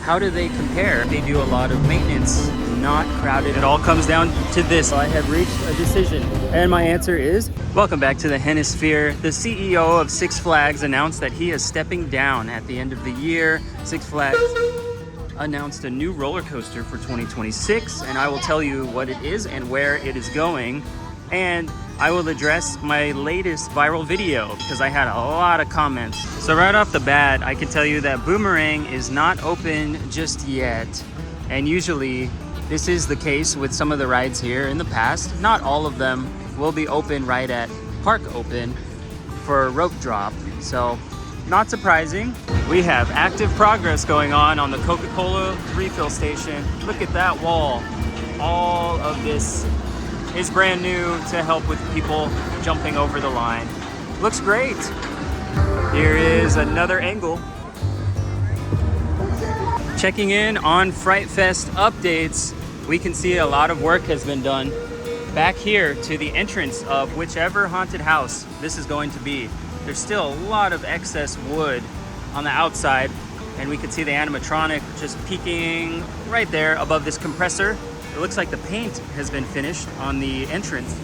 how do they compare? They do a lot of maintenance, not crowded. It all comes down to this. I have reached a decision, and my answer is, welcome back to the Hennisphere. The CEO of Six Flags announced that he is stepping down at the end of the year. Six Flags announced a new roller coaster for 2026, and I will tell you what it is and where it is going. And I will address my latest viral video because I had a lot of comments. So right off the bat, I can tell you that Boomerang is not open just yet. And usually this is the case with some of the rides here in the past. Not all of them will be open right at park open for a rope drop. So not surprising. We have active progress going on the Coca-Cola refill station. Look at that wall. All of this is brand new to help with people jumping over the line. Looks great. Here is another angle. Checking in on Fright Fest updates, we can see a lot of work has been done back here to the entrance of whichever haunted house this is going to be. There's still a lot of excess wood on the outside, and we can see the animatronic just peeking right there above this compressor. It looks like the paint has been finished on the entrance.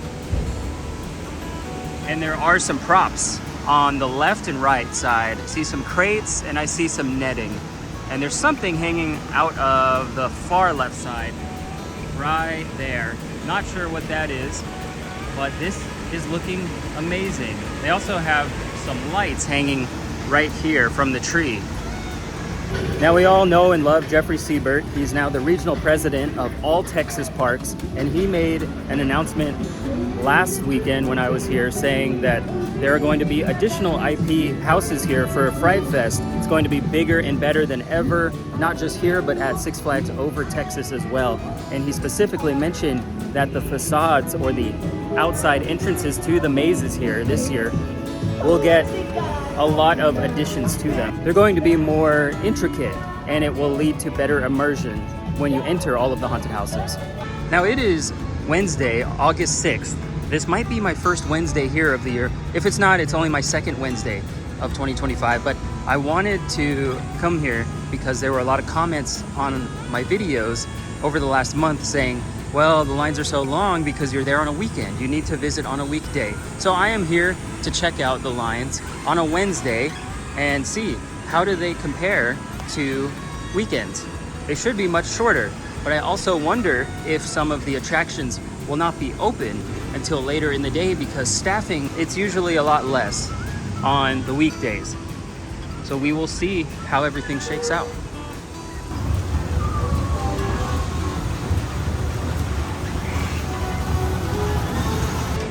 And there are some props on the left and right side. I see some crates and I see some netting. And there's something hanging out of the far left side, right there. Not sure what that is, but this is looking amazing. They also have some lights hanging right here from the tree. Now we all know and love Jeffrey Siebert. He's now the regional president of all Texas parks, and he made an announcement last weekend when I was here saying that there are going to be additional IP houses here for Fright Fest. It's going to be bigger and better than ever, not just here, but at Six Flags over Texas as well. And he specifically mentioned that the facades or the outside entrances to the mazes here this year will get a lot of additions to them. They're going to be more intricate, and it will lead to better immersion when you enter all of the haunted houses. Now it is Wednesday, August 6th. This might be my first Wednesday here of the year. If it's not, it's only my second Wednesday of 2025, but I wanted to come here because there were a lot of comments on my videos over the last month saying, well, the lines are so long because you're there on a weekend. You need to visit on a weekday. So I am here to check out the lines on a Wednesday and see how do they compare to weekends. They should be much shorter, but I also wonder if some of the attractions will not be open until later in the day because staffing, it's usually a lot less on the weekdays. So we will see how everything shakes out.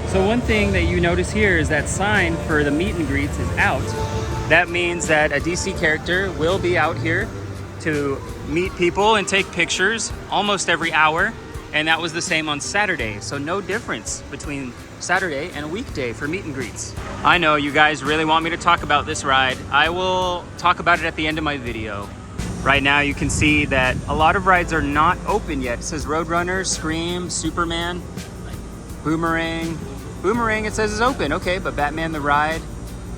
So one thing that you notice here is that sign for the meet and greets is out. That means that a DC character will be out here to meet people and take pictures almost every hour. And that was the same on Saturday. So no difference between Saturday and a weekday for meet and greets. I know you guys really want me to talk about this ride. I will talk about it at the end of my video. Right now you can see that a lot of rides are not open yet. It says Roadrunner, Scream, Superman, Boomerang. Boomerang, it says is open, okay, but Batman the Ride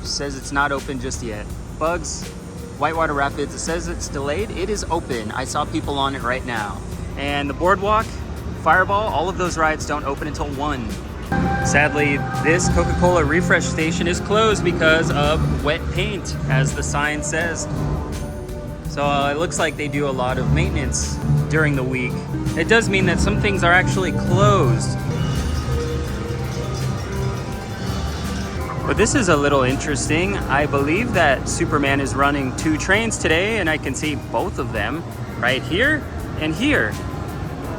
says it's not open just yet. Bugs, Whitewater Rapids, it says it's delayed. It is open. I saw people on it right now. And the Boardwalk, Fireball, all of those rides don't open until 1. Sadly, this Coca-Cola refresh station is closed because of wet paint, as the sign says. So it looks like they do a lot of maintenance during the week. It does mean that some things are actually closed. But this is a little interesting. I believe that Superman is running 2 trains today, and I can see both of them right here and here.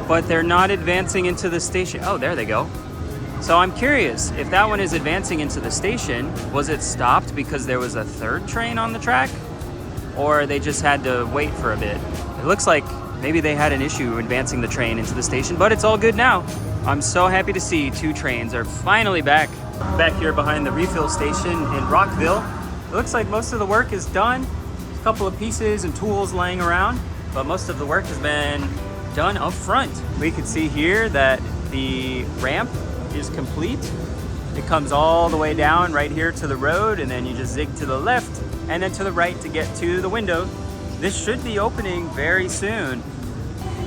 But they're not advancing into the station. Oh, there they go. So I'm curious, if that one is advancing into the station, was it stopped because there was a 3rd train on the track? Or they just had to wait for a bit? It looks like maybe they had an issue advancing the train into the station, but it's all good now. I'm so happy to see 2 trains are finally back here behind the refill station in Rockville. It looks like most of the work is done. A couple of pieces and tools laying around, but most of the work has been done up front. We can see here that the ramp is complete. It comes all the way down right here to the road, and then you just zig to the left and then to the right to get to the window this should be opening very soon.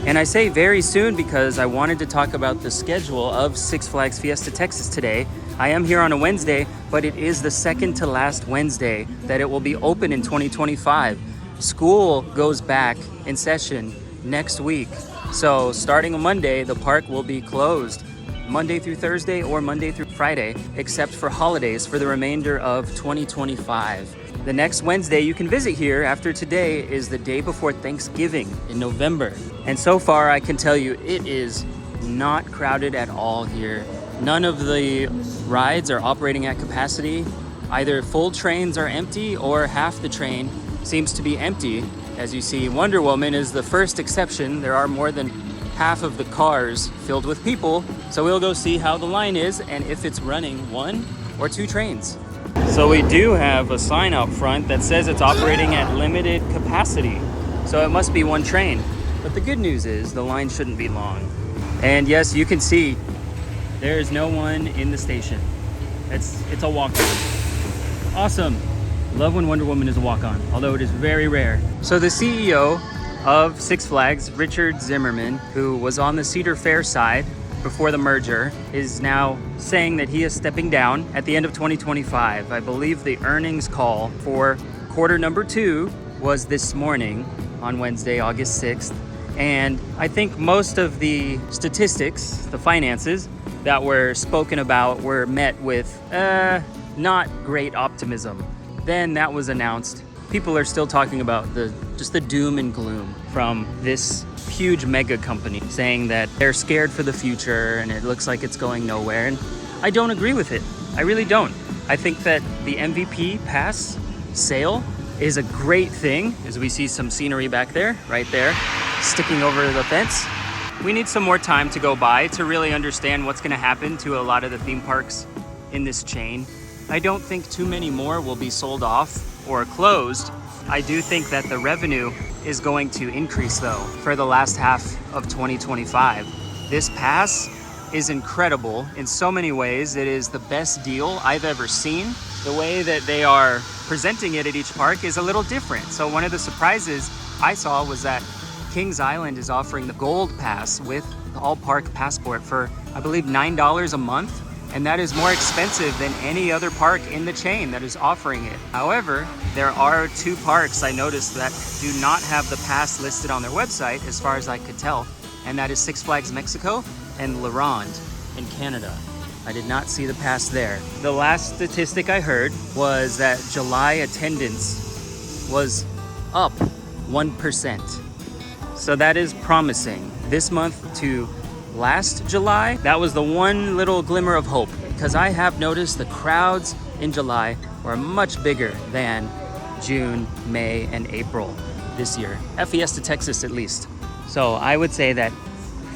And I say very soon because I wanted to talk about the schedule of Six Flags Fiesta Texas today. I am here on a Wednesday, but it is the second to last Wednesday that it will be open in 2025. School goes back in session next week. So starting on Monday, the park will be closed Monday through Thursday or Monday through Friday, except for holidays for the remainder of 2025. The next Wednesday you can visit here after today is the day before Thanksgiving in November. And so far I can tell you it is not crowded at all here. None of the rides are operating at capacity. Either full trains are empty or half the train seems to be empty. As you see, Wonder Woman is the first exception. There are more than half of the cars filled with people. So we'll go see how the line is and if it's running 1 or 2 trains. So we do have a sign out front that says it's operating at limited capacity. So it must be 1 train. But the good news is the line shouldn't be long. And yes, you can see there is no one in the station. It's a walk-on. Awesome. Love when Wonder Woman is a walk-on, although it is very rare. So the CEO of Six Flags, Richard Zimmerman, who was on the Cedar Fair side before the merger, is now saying that he is stepping down at the end of 2025. I believe the earnings call for quarter number 2 was this morning on Wednesday, August 6th. And I think most of the statistics, the finances that were spoken about were met with not great optimism. Then that was announced. People are still talking about just the doom and gloom from this huge mega company, saying that they're scared for the future and it looks like it's going nowhere. And I don't agree with it. I really don't. I think that the MVP pass sale is a great thing, as we see some scenery back there, right there, sticking over the fence. We need some more time to go by to really understand what's going to happen to a lot of the theme parks in this chain. I don't think too many more will be sold off or closed. I do think that the revenue is going to increase though for the last half of 2025. This pass is incredible in so many ways. It is the best deal I've ever seen. The way that they are presenting it at each park is a little different. So one of the surprises I saw was that Kings Island is offering the Gold Pass with the All Park Passport for, I believe, $9 a month. And that is more expensive than any other park in the chain that is offering it. However, there are 2 parks I noticed that do not have the pass listed on their website, as far as I could tell. And that is Six Flags Mexico and La Ronde in Canada. I did not see the pass there. The last statistic I heard was that July attendance was up 1%. So that is promising. This month to last July, that was the one little glimmer of hope, because I have noticed the crowds in July were much bigger than June, May, and April this year, at Fiesta Texas at least. So I would say that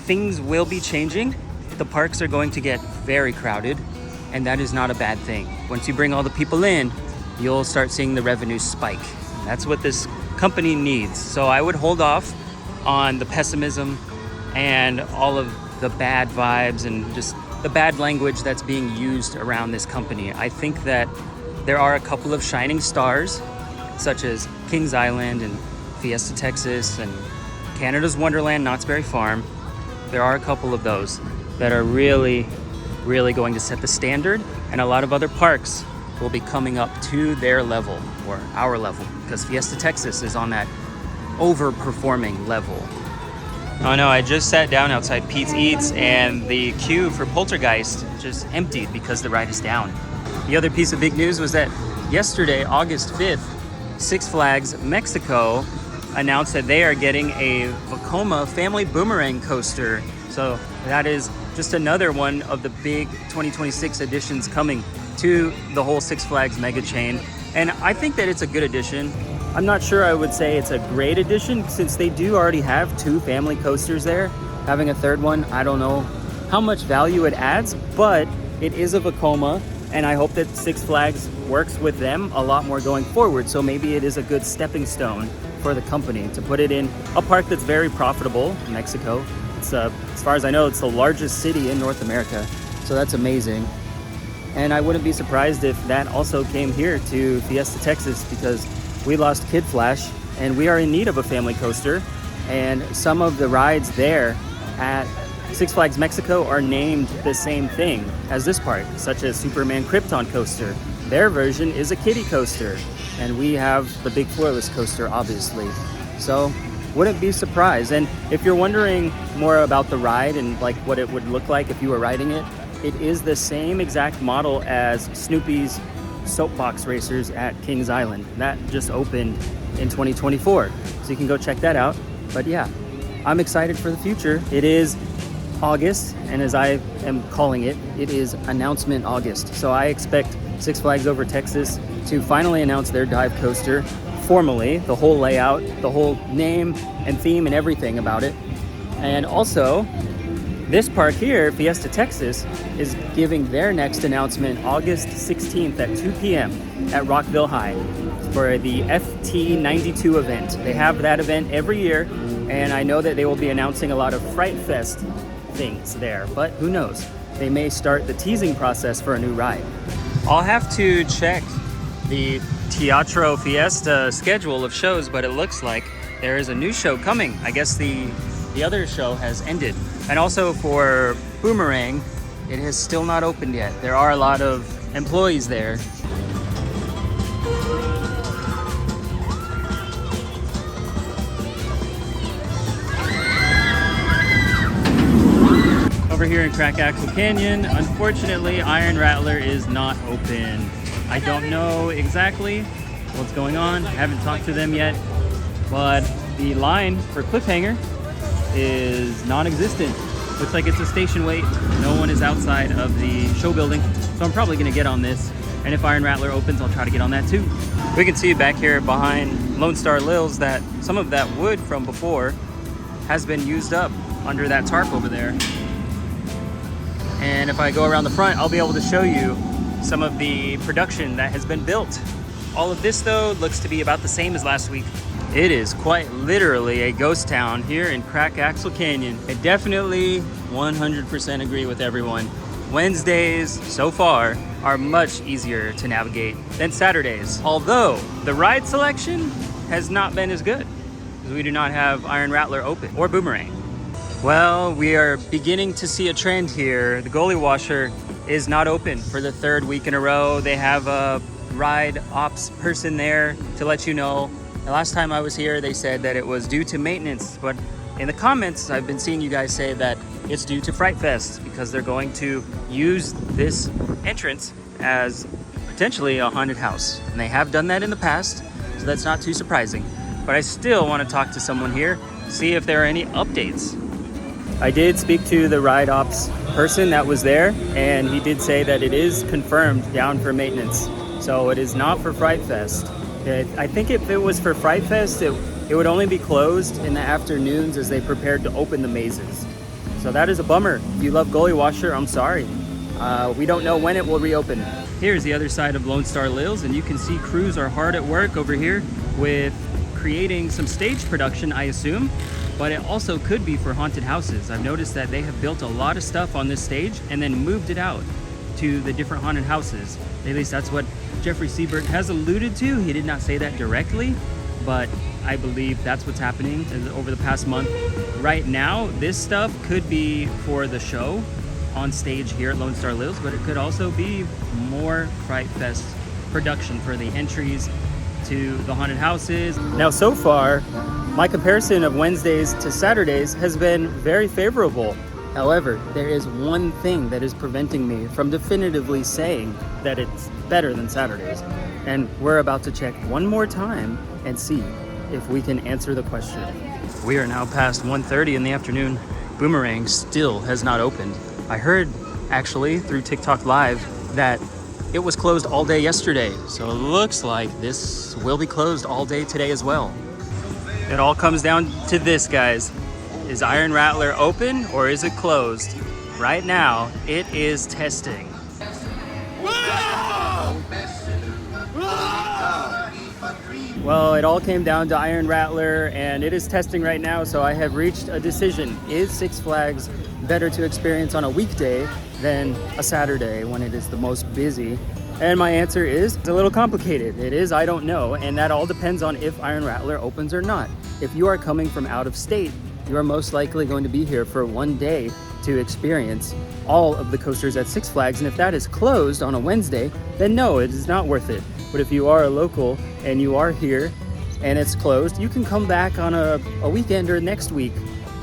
things will be changing. The parks are going to get very crowded, and that is not a bad thing. Once you bring all the people in, you'll start seeing the revenue spike. That's what this company needs. So I would hold off on the pessimism and all of the bad vibes and just the bad language that's being used around this company. I think that there are a couple of shining stars, such as Kings Island and Fiesta Texas and Canada's Wonderland, Knott's Berry Farm. There are a couple of those that are really, really going to set the standard, and a lot of other parks will be coming up to their level or our level, because Fiesta Texas is on that overperforming level. Oh no, I just sat down outside Pete's Eats and the queue for Poltergeist just emptied because the ride is down. The other piece of big news was that yesterday, August 5th, Six Flags Mexico announced that they are getting a Vekoma family boomerang coaster. So that is just another one of the big 2026 additions coming to the whole Six Flags mega chain. And I think that it's a good addition. I'm not sure I would say it's a great addition, since they do already have 2 family coasters there. Having a third one, I don't know how much value it adds, but it is a Vekoma, and I hope that Six Flags works with them a lot more going forward. So maybe it is a good stepping stone for the company to put it in a park that's very profitable, Mexico. It's as far as I know, it's the largest city in North America, so that's amazing. And I wouldn't be surprised if that also came here to Fiesta Texas, because we lost Kid Flash and we are in need of a family coaster. And some of the rides there at Six Flags Mexico are named the same thing as this park, such as Superman Krypton Coaster. Their version is a kiddie coaster, and we have the big floorless coaster, obviously. So wouldn't be surprised. And if you're wondering more about the ride and like what it would look like if you were riding it, it is the same exact model as Snoopy's Soapbox Racers at Kings Island. That just opened in 2024, so you can go check that out. But yeah, I'm excited for the future. It is August, and as I am calling it, it is Announcement August. So I expect Six Flags Over Texas to finally announce their dive coaster formally, the whole layout, the whole name and theme and everything about it. And also, this park here, Fiesta Texas, is giving their next announcement August 16th at 2 p.m. at Rockville High for the FT92 event. They have that event every year, and I know that they will be announcing a lot of Fright Fest things there, but who knows? They may start the teasing process for a new ride. I'll have to check the Teatro Fiesta schedule of shows, but it looks like there is a new show coming. I guess the other show has ended. And also for Boomerang, it has still not opened yet. There are a lot of employees there. Over here in Crack Axle Canyon, unfortunately, Iron Rattler is not open. I don't know exactly what's going on. I haven't talked to them yet, but the line for Cliffhanger is non-existent. Looks like it's a station wait. No one is outside of the show building, so I'm probably gonna get on this. And if Iron Rattler opens, I'll try to get on that too. We can see back here behind Lone Star Lils that some of that wood from before has been used up under that tarp over there. And if I go around the front, I'll be able to show you some of the production that has been built. All of this though looks to be about the same as last week. It is quite literally a ghost town here in Crack Axle Canyon. I definitely 100% agree with everyone. Wednesdays so far are much easier to navigate than Saturdays. Although the ride selection has not been as good because we do not have Iron Rattler open or Boomerang. Well, we are beginning to see a trend here. The Goalie Washer is not open for the third week in a row. They have a ride ops person there to let you know. The last time I was here, they said that it was due to maintenance, but in the comments, I've been seeing you guys say that it's due to Fright Fest because they're going to use this entrance as potentially a haunted house. And they have done that in the past, so that's not too surprising. But I still want to talk to someone here, see if there are any updates. I did speak to the ride ops person that was there, and he did say that it is confirmed down for maintenance. So it is not for Fright Fest. I think if it was for Fright Fest, it would only be closed in the afternoons as they prepared to open the mazes. So that is a bummer. If you love Goalie Washer, I'm sorry. We don't know when it will reopen. Here's the other side of Lone Star Lils, and you can see crews are hard at work over here with creating some stage production, I assume. But it also could be for haunted houses. I've noticed that they have built a lot of stuff on this stage and then moved it out to the different haunted houses. At least that's what Jeffrey Siebert has alluded to. He did not say that directly, but I believe that's what's happening over the past month. Right now, this stuff could be for the show on stage here at Lone Star Lils, but it could also be more Fright Fest production for the entries to the haunted houses. Now, so far, my comparison of Wednesdays to Saturdays has been very favorable. However, there is one thing that is preventing me from definitively saying that it's better than Saturdays. And we're about to check one more time and see if we can answer the question. We are now past 1:30 in the afternoon. Boomerang still has not opened. I heard, actually, through TikTok Live that it was closed all day yesterday. So it looks like this will be closed all day today as well. It all comes down to this, guys. Is Iron Rattler open or is it closed? Right now, it is testing. Well, it all came down to Iron Rattler and it is testing right now, so I have reached a decision. Is Six Flags better to experience on a weekday than a Saturday when it is the most busy? And my answer is, it's a little complicated. It is, I don't know, and that all depends on if Iron Rattler opens or not. If you are coming from out of state, you are most likely going to be here for one day to experience all of the coasters at Six Flags, and if that is closed on a Wednesday, then no, it is not worth it. But if you are a local and you are here and it's closed, you can come back on a weekend or next week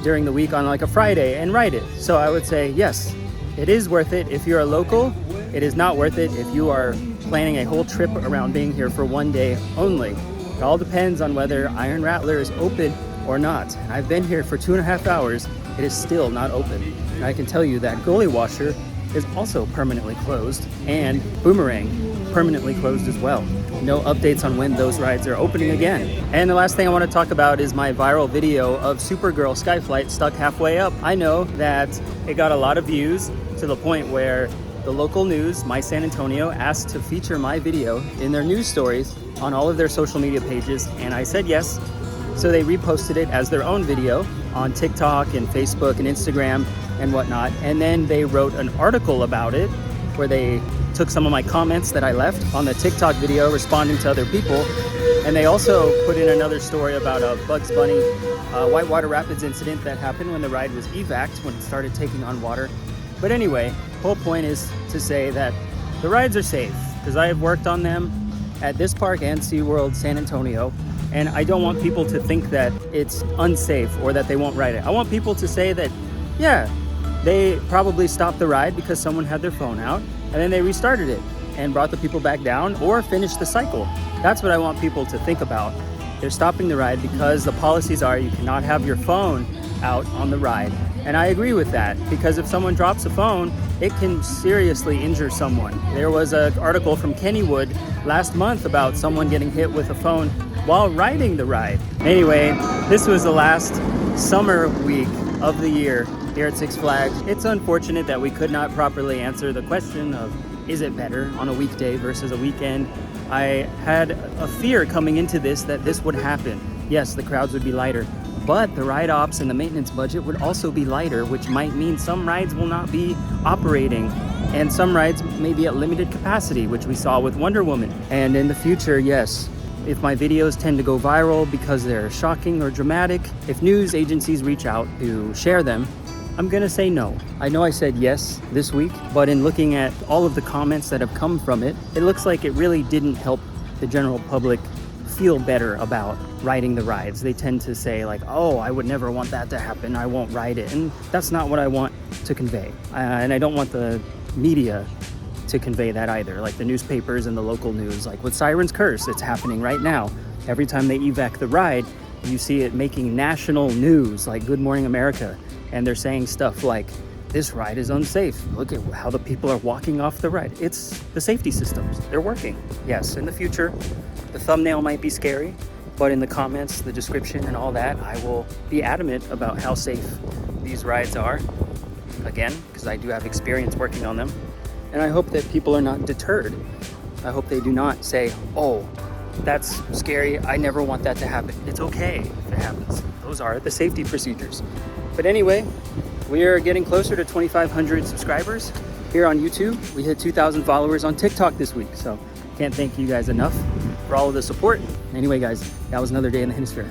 during the week on like a Friday and ride it. So I would say yes, it is worth it if you're a local. It is not worth it if you are planning a whole trip around being here for one day only. It all depends on whether Iron Rattler is open or not. I've been here for 2.5 hours. It is still not open. And I can tell you that Gully Washer is also permanently closed, and Boomerang permanently closed as well. No updates on when those rides are opening again. And the last thing I want to talk about is my viral video of Supergirl Skyflight stuck halfway up. I know that it got a lot of views to the point where the local news, My San Antonio, asked to feature my video in their news stories on all of their social media pages, and I said yes. So they reposted it as their own video on TikTok and Facebook and Instagram and whatnot. And then they wrote an article about it where they took some of my comments that I left on the TikTok video responding to other people. And they also put in another story about a Bugs Bunny Whitewater Rapids incident that happened when the ride was evac'd, when it started taking on water. But anyway, whole point is to say that the rides are safe because I have worked on them at this park and SeaWorld San Antonio. And I don't want people to think that it's unsafe or that they won't ride it. I want people to say that, yeah, they probably stopped the ride because someone had their phone out and then they restarted it and brought the people back down or finished the cycle. That's what I want people to think about. They're stopping the ride because the policies are you cannot have your phone out on the ride. And I agree with that, because if someone drops a phone, it can seriously injure someone. There was an article from Kennywood last month about someone getting hit with a phone while riding the ride. Anyway, this was the last summer week of the year here at Six Flags. It's unfortunate that we could not properly answer the question of, is it better on a weekday versus a weekend? I had a fear coming into this that this would happen. Yes, the crowds would be lighter, but the ride ops and the maintenance budget would also be lighter, which might mean some rides will not be operating and some rides may be at limited capacity, which we saw with Wonder Woman. And in the future, yes, if my videos tend to go viral because they're shocking or dramatic, if news agencies reach out to share them, I'm gonna say no. I know I said yes this week, but in looking at all of the comments that have come from it, it looks like it really didn't help the general public feel better about riding the rides. They tend to say like, oh, I would never want that to happen, I won't ride it. And that's not what I want to convey. And I don't want the media to convey that either, like the newspapers and the local news. Like with Siren's Curse, it's happening right now. Every time they evac the ride, you see it making national news, like Good Morning America. And they're saying stuff like, this ride is unsafe. Look at how the people are walking off the ride. It's the safety systems, they're working. Yes, in the future, the thumbnail might be scary, but in the comments, the description and all that, I will be adamant about how safe these rides are. Again, because I do have experience working on them. And I hope that people are not deterred. I hope they do not say, oh, that's scary, I never want that to happen. It's okay if it happens. Those are the safety procedures. But anyway, we are getting closer to 2,500 subscribers here on YouTube. We hit 2,000 followers on TikTok this week, so can't thank you guys enough for all of the support. Anyway, guys, that was another day in the Hennisphere.